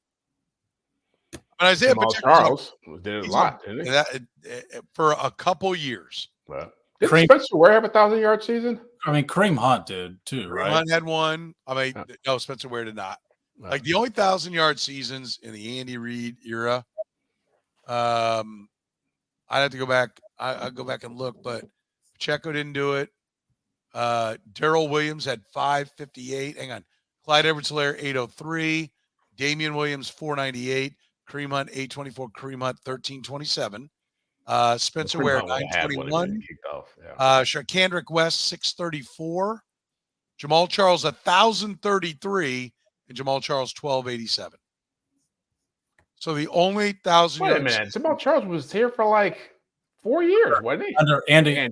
Speaker 1: But Isiah Pacheco
Speaker 3: Charles did it a lot, didn't he?
Speaker 1: For a couple years.
Speaker 3: Did Spencer Ware have 1,000-yard season?
Speaker 4: I mean, Kareem Hunt did too, right?
Speaker 1: Hunt had one. No, Spencer Ware did not. The only 1,000-yard seasons in the Andy Reid era. I'd have to go back. I'll go back and look, but Pacheco didn't do it. Darrell Williams had 558. Hang on. Clyde Edwards-Helaire 803. Damian Williams 498. Kareem Hunt 824. Kareem Hunt 1327. Spencer Ware 921. Shakandrick West 634. Jamal Charles 1,033, and Jamal Charles 1,287. So the only 1,000
Speaker 3: Wait a minute. Jamal Charles was here for 4 years, wasn't he?
Speaker 4: Under Andy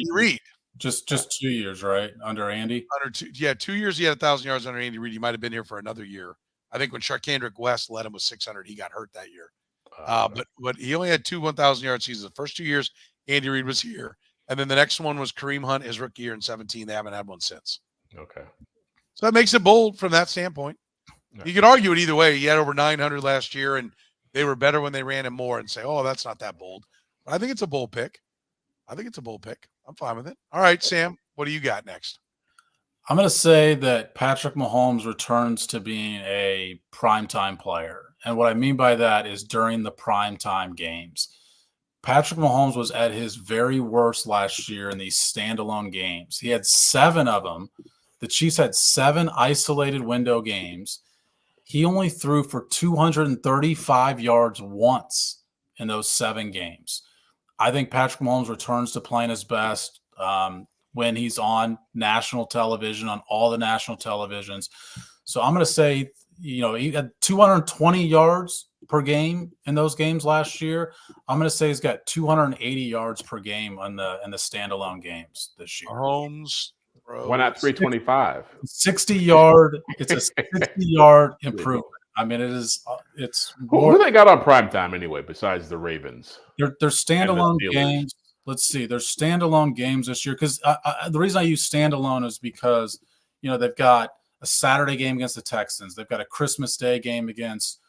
Speaker 1: Reid.
Speaker 4: Just 2 years, right? Under Andy?
Speaker 1: 2 years he had 1,000 yards under Andy Reid. He might have been here for another year. I think when Shakandrick West led him with 600, he got hurt that year. But he only had 2 1,000-yard seasons. The first 2 years, Andy Reid was here. And then the next one was Kareem Hunt, his rookie year in 2017. They haven't had one since.
Speaker 3: Okay.
Speaker 1: So that makes it bold from that standpoint. No. You could argue it either way. He had over 900 last year, and they were better when they ran him more and say, oh, that's not that bold. But I think it's a bold pick. I'm fine with it. All right, Sam, what do you got next?
Speaker 4: I'm going to say that Patrick Mahomes returns to being a primetime player. And what I mean by that is during the primetime games. Patrick Mahomes was at his very worst last year in these standalone games. He had 7 of them. The Chiefs had 7 isolated window games. He only threw for 235 yards once in those 7 games. I think Patrick Mahomes returns to playing his best when he's on national television, on all the national televisions. So I'm going to say, he had 220 yards per game in those games last year. I'm going to say he's got 280 yards per game in the standalone games this year.
Speaker 1: Mahomes bro.
Speaker 3: Why not 325?
Speaker 4: 60-yard. It's a 60-yard improvement. I mean, it's more.
Speaker 3: Who they got on primetime anyway, besides the Ravens?
Speaker 4: They're standalone
Speaker 3: Steelers.
Speaker 4: games. Let's see. There's standalone games this year because the reason I use standalone is because they've got a Saturday game against the Texans. They've got a Christmas Day game against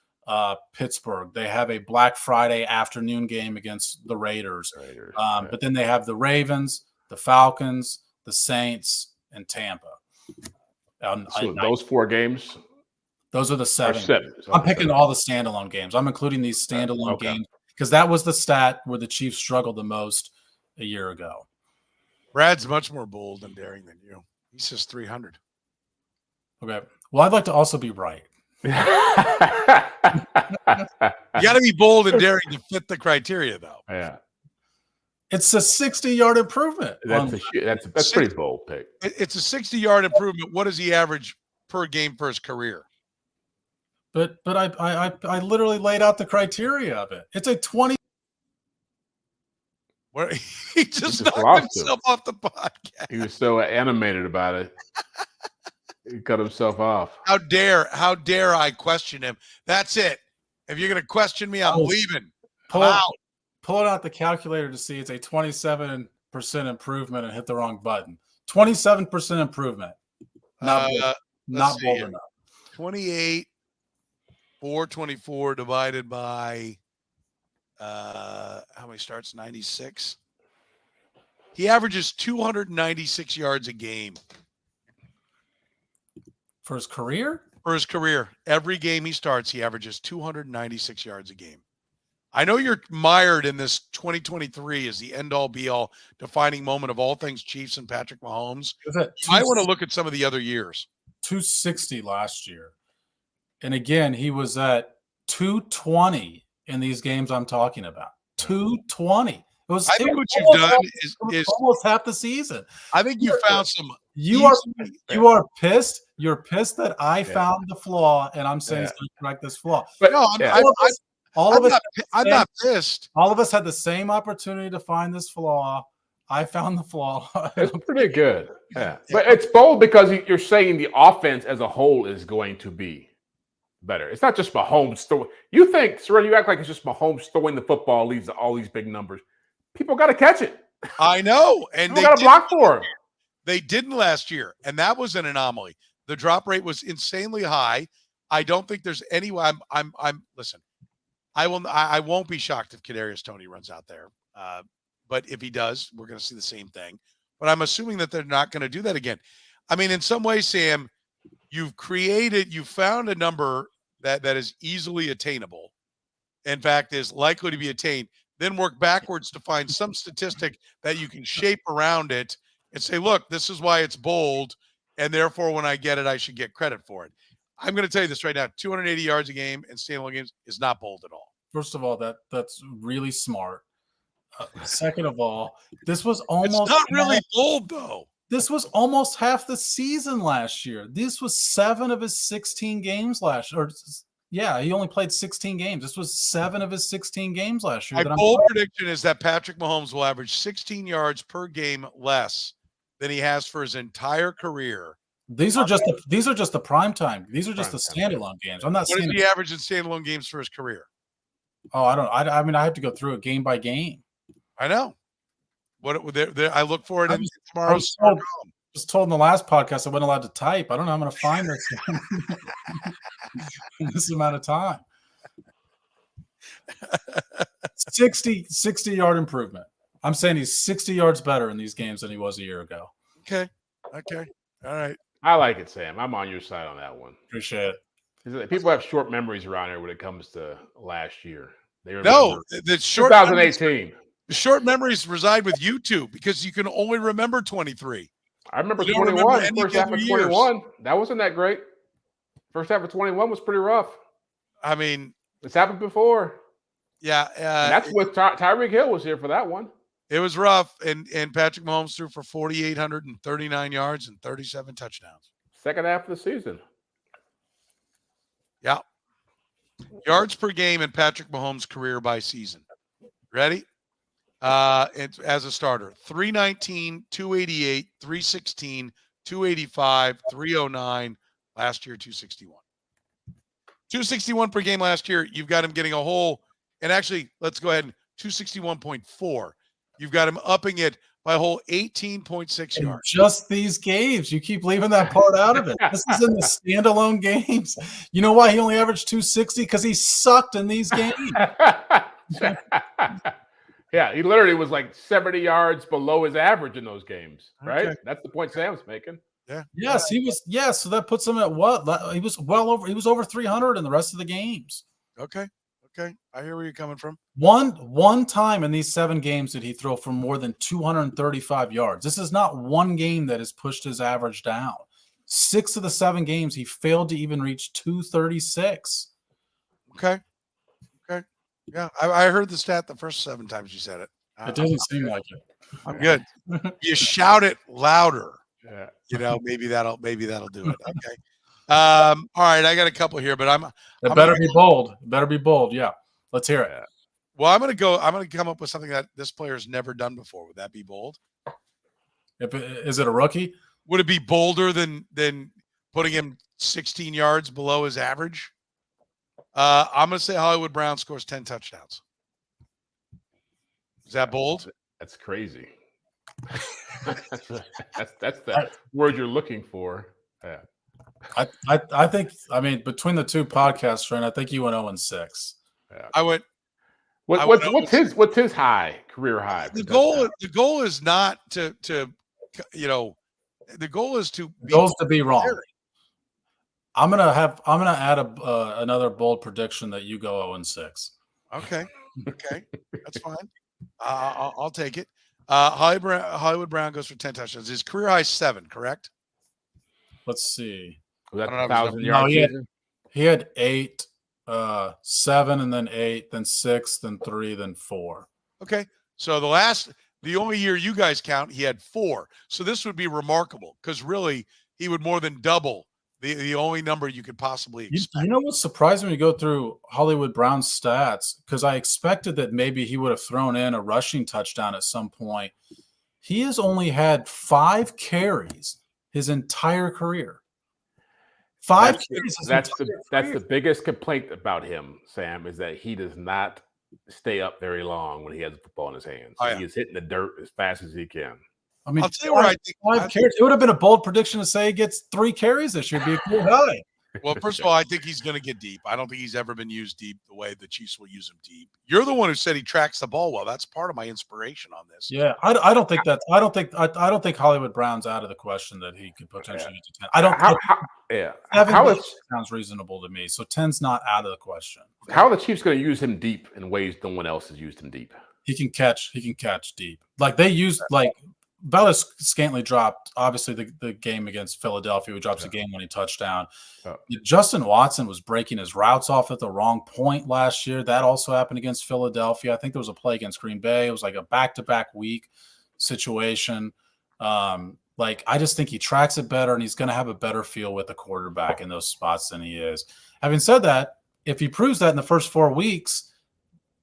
Speaker 4: Pittsburgh. They have a Black Friday afternoon game against the Raiders. But then they have the Ravens, the Falcons, the Saints, and Tampa.
Speaker 3: So those 4 games.
Speaker 4: Those are the 7.
Speaker 3: So
Speaker 4: I'm picking all the standalone games. I'm including these standalone games because that was the stat where the Chiefs struggled the most a year ago.
Speaker 1: Brad's much more bold and daring than you. He says 300.
Speaker 4: Okay. Well, I'd like to also be right.
Speaker 1: You got to be bold and daring to fit the criteria, though.
Speaker 3: Yeah.
Speaker 4: It's a 60-yard improvement.
Speaker 3: That's pretty bold pick.
Speaker 1: It's a 60-yard improvement. What does he average per game for his career?
Speaker 4: But I literally laid out the criteria of it. It's a 20.
Speaker 1: Where he just knocked himself off the podcast.
Speaker 3: He was so animated about it. He cut himself off.
Speaker 1: How dare I question him? That's it. If you're going to question me, I'm leaving.
Speaker 4: Pull out the calculator to see it's a 27% improvement and hit the wrong button. 27% improvement. Not bold enough.
Speaker 1: 28, 424 divided by how many starts? 96. He averages 296 yards a game.
Speaker 4: For his career?
Speaker 1: For his career. Every game he starts, he averages 296 yards a game. I know you're mired in this 2023 as the end-all, be-all defining moment of all things Chiefs and Patrick Mahomes. I want to look at some of the other years. 260
Speaker 4: last year. And again, he was at 220 in these games I'm talking about. 220.
Speaker 1: I think what you've done is
Speaker 4: almost half the season.
Speaker 1: I think you found some.
Speaker 4: You are pissed. You're pissed that I found the flaw, and I'm saying it's going to correct this flaw.
Speaker 1: But no, I'm not pissed.
Speaker 4: All of us had the same opportunity to find this flaw. I found the flaw.
Speaker 3: It's pretty good. Yeah. But it's bold because you're saying the offense as a whole is going to be better. It's not just Mahomes throwing. You think, Soren, you act like it's just Mahomes throwing the football leads to all these big numbers. People got to catch it.
Speaker 1: I know. And
Speaker 3: they got to block for him.
Speaker 1: They didn't last year, and that was an anomaly. The drop rate was insanely high. I don't think there's any way. Listen. I won't be shocked if Kadarius Toney runs out there. But if he does, we're going to see the same thing. But I'm assuming that they're not going to do that again. I mean, in some ways, Sam, you found a number that is easily attainable. In fact, is likely to be attained. Then work backwards to find some statistic that you can shape around it and say, look, this is why it's bold. And therefore, when I get it, I should get credit for it. I'm going to tell you this right now. 280 yards a game in standalone games is not bold at all.
Speaker 4: First of all, that's really smart. Second of all, this was almost
Speaker 1: it's not really bold, though.
Speaker 4: This was almost half the season last year. This was 7 of his 16 games last year. Yeah, he only played 16 games. This was 7 of his 16 games last year.
Speaker 1: My bold prediction is that Patrick Mahomes will average 16 yards per game less than he has for his entire career.
Speaker 4: These are just the prime time. These are just the standalone games. I'm not
Speaker 1: saying. What
Speaker 4: is
Speaker 1: he average in standalone games for his career?
Speaker 4: Oh, I mean, I have to go through it game by game.
Speaker 1: I know. I look for it in tomorrow's.
Speaker 4: Just told in the last podcast I wasn't allowed to type. I don't know how I'm going to find this in this amount of time. 60-yard improvement. I'm saying he's 60 yards better in these games than he was a year ago.
Speaker 1: Okay. All right.
Speaker 3: I like it, Sam. I'm on your side on that one.
Speaker 4: Appreciate it.
Speaker 3: People have short memories around here when it comes to last year.
Speaker 1: The short
Speaker 3: 2018.
Speaker 1: The short memories reside with you two because you can only remember 23.
Speaker 3: I remember 21. First half of 21. That wasn't that great. First half of 21 was pretty rough.
Speaker 1: I mean,
Speaker 3: it's happened before.
Speaker 1: Yeah,
Speaker 3: that's what Tyreek Hill was here for that one.
Speaker 1: It was rough, and Patrick Mahomes threw for 4,839 yards and 37 touchdowns.
Speaker 3: Second half of the season.
Speaker 1: Yeah. Yards per game in Patrick Mahomes' career by season. Ready? As a starter, 319, 288, 316, 285, 309, last year 261. 261 per game last year. You've got him getting a whole, and actually, let's go ahead and 261.4. You've got him upping it by a whole 18.6 yards.
Speaker 4: Just these games. You keep leaving that part out of it. This is in the standalone games. You know why he only averaged 260? Because he sucked in these games.
Speaker 3: Yeah, he literally was like 70 yards below his average in those games, right?
Speaker 1: Okay.
Speaker 3: That's the point Sam's making.
Speaker 1: Yeah.
Speaker 4: Yes, he was. Yes, so that puts him at what? He was well over. He was over 300 in the rest of the games.
Speaker 1: Okay. I hear where you're coming from.
Speaker 4: One time in these 7 games did he throw for more than 235 yards. This is not one game that has pushed his average down. 6 of the 7 games he failed to even reach 236.
Speaker 1: Okay. Yeah, I heard the stat the first 7 times you said it.
Speaker 4: It doesn't seem like it.
Speaker 1: I'm good. You shout it louder.
Speaker 3: Yeah.
Speaker 1: Maybe that'll do it. Okay. All right, I got a couple here, but
Speaker 4: It better be bold. It better be bold. Yeah. Let's hear it.
Speaker 1: Well, I'm gonna come up with something that this player's never done before. Would that be bold?
Speaker 4: Is it a rookie?
Speaker 1: Would it be bolder than putting him 16 yards below his average? I'm gonna say Hollywood Brown scores 10 touchdowns. Is that bold?
Speaker 3: That's crazy. that's the word you're looking for. Yeah.
Speaker 4: I think. I mean, between the two podcasts, Trent, I think you went 0-6.
Speaker 3: Yeah.
Speaker 1: I went.
Speaker 3: What's his career high?
Speaker 1: The goal is not to the goal is to
Speaker 4: be wrong. I'm gonna add another bold prediction that you go 0-6.
Speaker 1: Okay, that's fine. I'll take it. Hollywood Brown goes for 10 touchdowns. His career high is 7, correct?
Speaker 4: Let's see.
Speaker 3: Was that 1,000 yards?
Speaker 4: No, he had 8, 7, and then 8, then 6, then 3, then 4.
Speaker 1: Okay, so the only year you guys count, he had 4. So this would be remarkable because really he would more than double the only number you could possibly expect.
Speaker 4: You know what's surprising when you go through Hollywood Brown's stats? Because I expected that maybe he would have thrown in a rushing touchdown at some point. He has only had 5 carries his entire career. 5 carries.
Speaker 3: That's the biggest complaint about him, Sam, is that he does not stay up very long when he has the football in his hands.
Speaker 1: Oh, yeah.
Speaker 3: He is hitting the dirt as fast as he can.
Speaker 4: I mean,
Speaker 1: I'll tell you where I think
Speaker 4: 5 carries. It would have been a bold prediction to say he gets 3 carries this year. It'd be a cool high.
Speaker 1: Well, first of all, I think he's going to get deep. I don't think he's ever been used deep the way the Chiefs will use him deep. You're the one who said he tracks the ball well. That's part of my inspiration on this.
Speaker 4: Yeah, I don't think that's. I don't think Hollywood Brown's out of the question that he could potentially get to 10. I don't. How sounds reasonable to me. So 10's not out of the question.
Speaker 3: How are the Chiefs going to use him deep in ways no one else has used him deep?
Speaker 4: He can catch deep. Like they used Bellis scantly dropped, obviously, the game against Philadelphia, who drops a game-winning touchdown. Justin Watson was breaking his routes off at the wrong point last year. That also happened against Philadelphia. I think there was a play against Green Bay. It was like a back-to-back week situation. I just think he tracks it better, and he's going to have a better feel with the quarterback in those spots than he is. Having said that, if he proves that in the first 4 weeks,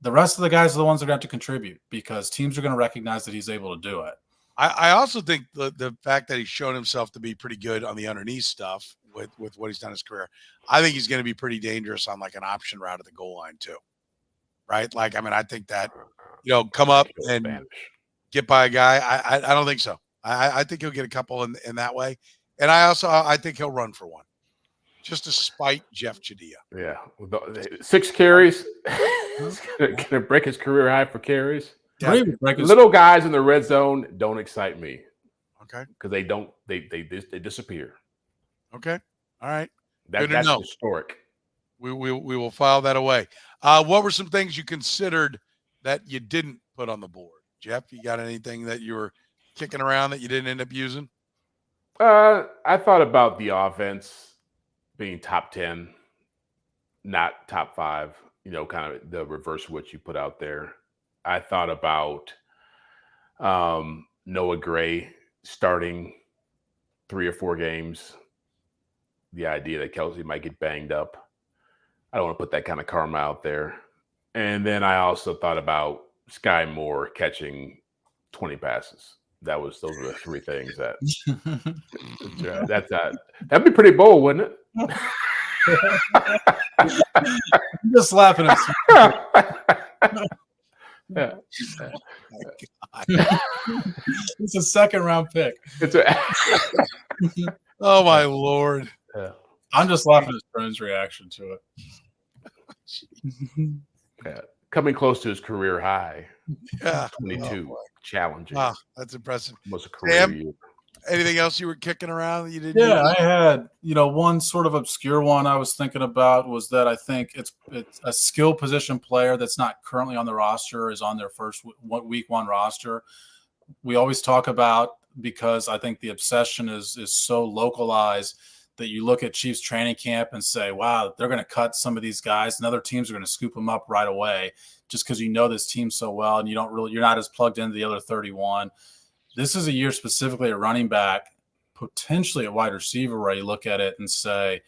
Speaker 4: the rest of the guys are the ones that are going to have to contribute because teams are going to recognize that he's able to do it.
Speaker 1: I also think the fact that he's shown himself to be pretty good on the underneath stuff with what he's done in his career, I think he's going to be pretty dangerous on like an option route at the goal line too, right? Like, I mean, I think that, come up and get by a guy. I don't think so. I think he'll get a couple in that way. And I think he'll run for one just to spite Jeff Chadiha.
Speaker 3: Yeah. 6 carries. Going to break his career high for carries.
Speaker 1: Yeah.
Speaker 3: Little guys in the red zone don't excite me.
Speaker 1: Okay.
Speaker 3: Because they disappear.
Speaker 1: Okay. All right.
Speaker 3: That's historic.
Speaker 1: We will file that away. What were some things you considered that you didn't put on the board? Jeff, you got anything that you were kicking around that you didn't end up using?
Speaker 3: I thought about the offense being top 10, not top 5, kind of the reverse of what you put out there. I thought about Noah Gray starting 3 or 4 games. The idea that Kelsey might get banged up. I don't want to put that kind of karma out there. And then I also thought about Sky Moore catching 20 passes. Those were the three things that. That'd be pretty bold, wouldn't it?
Speaker 4: I'm just laughing at
Speaker 3: Yeah.
Speaker 4: It's a second-round pick.
Speaker 1: Oh my Lord.
Speaker 3: Yeah.
Speaker 4: I'm just laughing at Soren's reaction to it.
Speaker 3: Yeah. Coming close to his career high.
Speaker 1: Yeah.
Speaker 3: 22. Challenging.
Speaker 1: Wow, that's impressive.
Speaker 3: Almost a career year.
Speaker 1: Anything else you were kicking around that you didn't?
Speaker 4: Yeah, I had, one sort of obscure one I was thinking about was that I think it's a skill position player that's not currently on the roster is on their first week one roster. We always talk about, because I think the obsession is so localized, that you look at Chiefs training camp and say, wow, they're going to cut some of these guys and other teams are going to scoop them up right away just because you know this team so well and you're not as plugged into the other 31. This is a year specifically at running back, potentially at wide receiver, where you look at it and say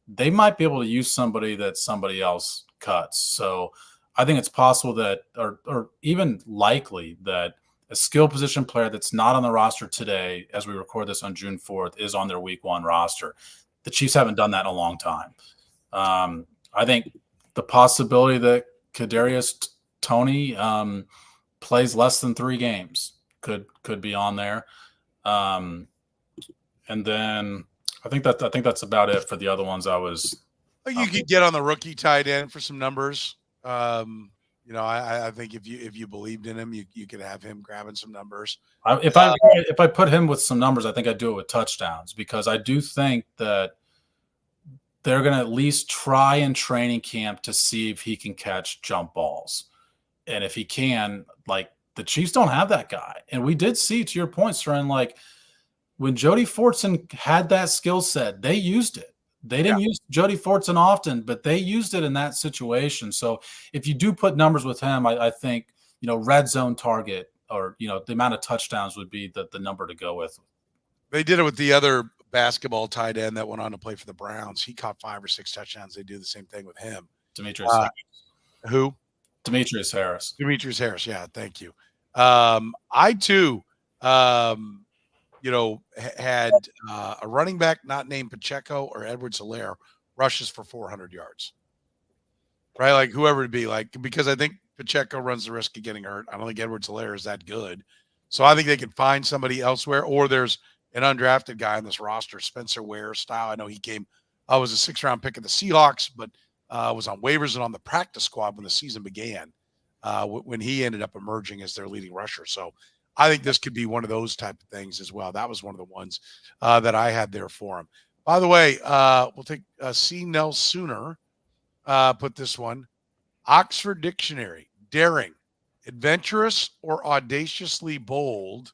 Speaker 4: they might be able to use somebody that somebody else cuts. So I think it's possible that, or even likely that, a skill position player that's not on the roster today, as we record this on June 4th, is on their week one roster. The Chiefs haven't done that in a long time. I think the possibility that Kadarius Toney plays less than 3 games could be on there. And then I think that's about it for the other ones I was.
Speaker 1: You could get on the rookie tight end for some numbers. I think if you believed in him, you could have him grabbing some numbers.
Speaker 4: If I put him with some numbers, I think I'd do it with touchdowns, because I do think that they're going to at least try in training camp to see if he can catch jump balls. And if he can, the Chiefs don't have that guy. And we did see, to your point, Soren, when Jody Fortson had that skill set, they used it. They didn't use Jody Fortson often, but they used it in that situation. So if you do put numbers with him, I think, red zone target or, the amount of touchdowns would be the number to go with.
Speaker 1: They did it with the other basketball tight end that went on to play for the Browns. He caught 5 or 6 touchdowns. They do the same thing with him.
Speaker 4: Demetrius Harris.
Speaker 1: Who?
Speaker 4: Demetrius Harris.
Speaker 1: Demetrius Harris. Yeah. Thank you. I too, had a running back not named Pacheco or Edwards-Helaire rushes for 400 yards, right? Whoever it'd be, because I think Pacheco runs the risk of getting hurt. I don't think Edwards-Helaire is that good. So I think they can find somebody elsewhere, or there's an undrafted guy on this roster, Spencer Ware style. I know he was a 6th-round pick of the Seahawks, but was on waivers and on the practice squad when the season began, when he ended up emerging as their leading rusher. So I think this could be one of those type of things as well. That was one of the ones that I had there for him. By the way, we'll take C. Nell Sooner. Put this one. Oxford Dictionary, daring, adventurous, or audaciously bold.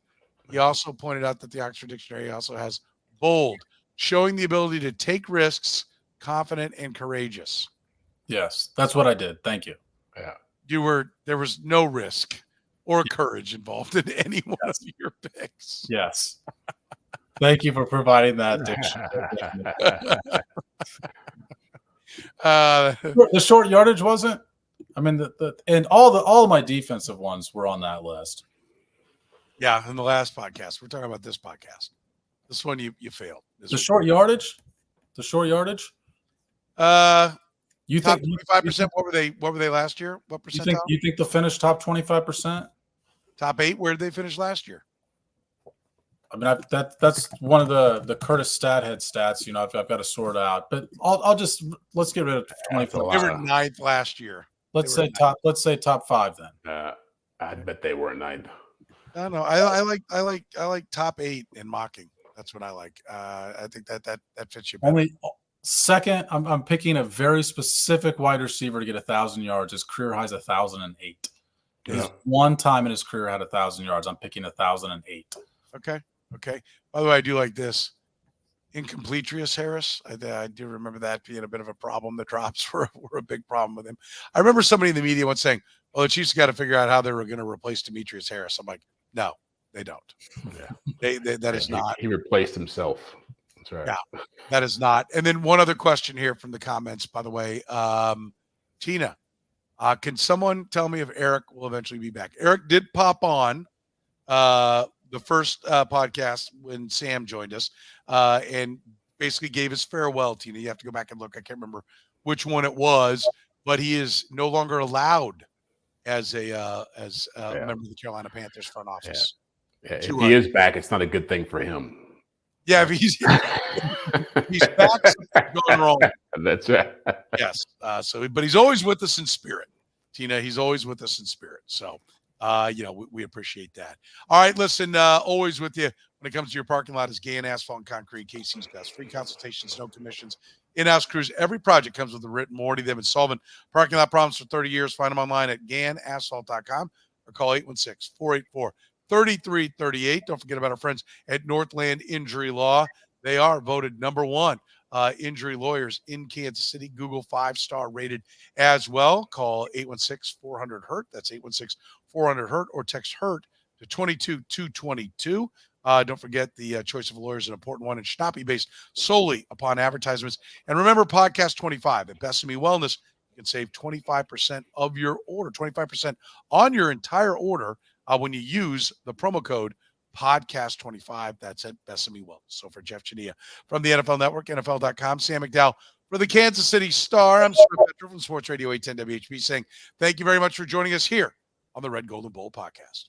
Speaker 1: He also pointed out that the Oxford Dictionary also has bold, showing the ability to take risks, confident, and courageous.
Speaker 4: Yes, that's what I did. Thank you.
Speaker 3: Yeah.
Speaker 1: There was no risk or courage involved in any one of your picks.
Speaker 4: Yes. Thank you for providing that dictionary. The short yardage wasn't. I mean, and all of my defensive ones were on that list.
Speaker 1: Yeah, in the last podcast. We're talking about this podcast. This one you failed.
Speaker 4: The short yardage. You
Speaker 1: top
Speaker 4: think
Speaker 1: 25%? What were they last year? What percentile?
Speaker 4: You think they'll finish top 25%?
Speaker 1: Top 8? Where did they finish last year?
Speaker 4: I mean, that's one of the Curtis Stathead stats. I've got to sort out. But let's get rid of 25.
Speaker 1: They were 9th last year.
Speaker 4: Let's say top 5 then.
Speaker 3: I bet they were 9th.
Speaker 1: I don't know. I like top 8 in mocking. That's what I like. I think that fits you better.
Speaker 4: Only second, I'm picking a very specific wide receiver to get 1,000 yards. His career high is 1,008.
Speaker 1: Yeah.
Speaker 4: He's one time in his career had 1,000 yards. I'm picking 1,008.
Speaker 1: Okay. By the way, I do like this. Incompletrius Harris. I do remember that being a bit of a problem. The drops were a big problem with him. I remember somebody in the media once saying, well, the Chiefs got to figure out how they were going to replace Demetrius Harris. I'm like, no, they don't. Yeah. That is not.
Speaker 3: He replaced himself. That's right.
Speaker 1: Yeah, that is not. And then one other question here from the comments, by the way. Tina, can someone tell me if Eric will eventually be back? Eric did pop on the first podcast when Sam joined us, and basically gave his farewell. Tina, you have to go back and look. I can't remember which one it was, but he is no longer allowed as a member of the Carolina Panthers front office.
Speaker 3: Yeah. If he is back, it's not a good thing for him.
Speaker 1: Yeah, if he's back, something's going wrong.
Speaker 3: That's right.
Speaker 1: Yes. But he's always with us in spirit, Tina. He's always with us in spirit. So, we appreciate that. All right, listen. Always with you when it comes to your parking lot is Gann Asphalt and Concrete. KC's best. Free consultations, no commissions. In-house crews. Every project comes with a written warranty. They've been solving parking lot problems for 30 years. Find them online at GannAsphalt.com or call 816-484-3338. Don't forget about our friends at Northland Injury Law. They are voted number one injury lawyers in Kansas City. Google 5-star rated as well. Call 816-400-HURT. That's 816-400-HURT or text HURT to 22222. Don't forget the choice of a lawyer is an important one and should not be based solely upon advertisements. And remember, Podcast 25 at Best of Me Wellness, you can save 25% of your order, 25% on your entire order when you use the promo code Podcast 25. That's at Best of Me Wellness. So for Jeff Chadiha from the NFL Network, NFL.com, Sam McDowell for the Kansas City Star, I'm Soren Petro from Sports Radio 810 WHB saying thank you very much for joining us here on the Red, Gold, and Bold podcast.